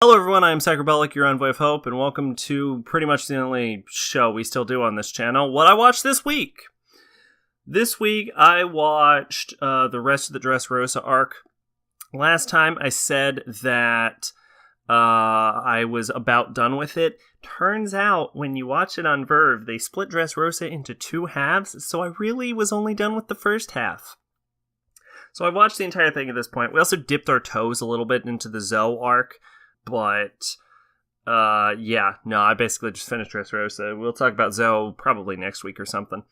Hello everyone, I am Sacrobelic, your Envoy of Hope, and welcome to pretty much the only show we still do on this channel, What I Watched This Week. This week I watched the rest of the Dressrosa arc. Last time I said that I was about done with it. Turns out, when you watch it on Verve, they split Dressrosa into two halves, so I really was only done with the first half. So I watched the entire thing at this point. We also dipped our toes a little bit into the Zoe arc. But, I basically just finished Dressrosa. We'll talk about Zoe probably next week or something.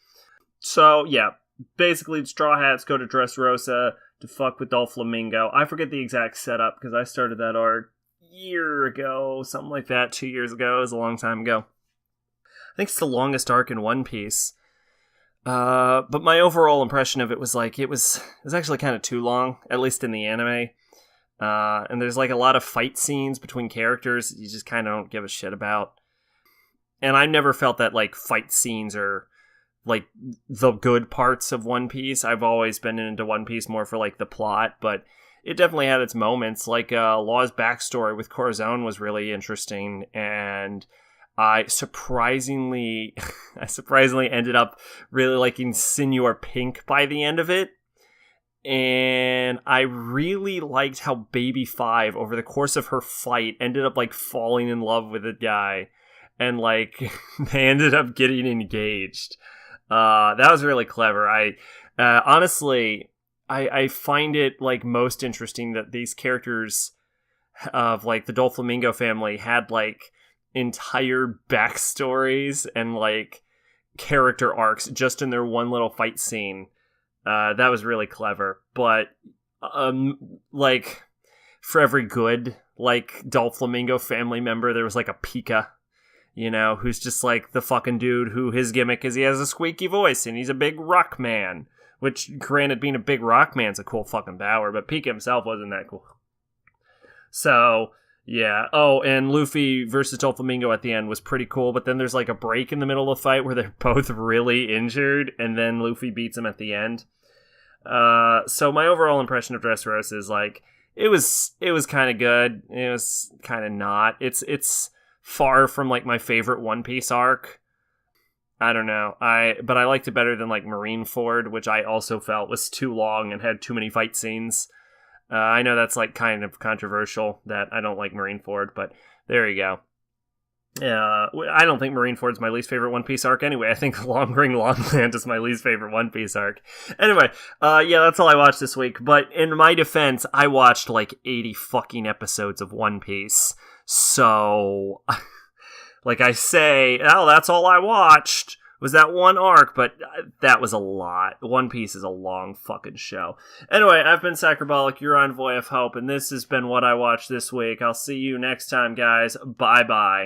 So, yeah, basically Straw Hats go to Dressrosa to fuck with Doflamingo. I forget the exact setup, because I started that arc a year ago, something like that, 2 years ago. It was a long time ago. I think it's the longest arc in One Piece. But my overall impression of it was like, it was actually kind of too long, at least in the anime. And there's like a lot of fight scenes between characters you just kind of don't give a shit about. And I never felt that like fight scenes are like the good parts of One Piece. I've always been into One Piece more for like the plot, but it definitely had its moments. Like Law's backstory with Corazon was really interesting, and I surprisingly ended up really liking Senor Pink by the end of it. And I really liked how Baby 5, over the course of her fight, ended up, like, falling in love with a guy. And, like, they ended up getting engaged. That was really clever. Honestly, I find it, like, most interesting that these characters of, like, the Doflamingo family had, like, entire backstories and, like, character arcs just in their one little fight scene. That was really clever, but, like, for every good, like, Doflamingo family member, there was, like, a Pika, you know, who's just, like, the fucking dude who his gimmick is he has a squeaky voice, and he's a big rock man, which, granted, being a big rock man's a cool fucking power, but Pika himself wasn't that cool. So, yeah. Oh, and Luffy versus Doflamingo at the end was pretty cool, but then there's like a break in the middle of the fight where they're both really injured, and then Luffy beats him at the end. So my overall impression of Dressrosa is like, it was kind of good. It was kind of not. It's far from like my favorite One Piece arc. I don't know. But I liked it better than like Marineford, which I also felt was too long and had too many fight scenes. I know that's like kind of controversial that I don't like Marineford, but there you go. I don't think Marineford's my least favorite One Piece arc anyway. I think Long Ring Longland is my least favorite One Piece arc. Anyway, that's all I watched this week. But in my defense, I watched like 80 fucking episodes of One Piece. So, like I say, that's all I watched. Was that one arc, but that was a lot. One Piece is a long fucking show. Anyway, I've been Sacrobelic, your Envoy of Hope, and this has been What I Watched This Week. I'll see you next time, guys. Bye-bye.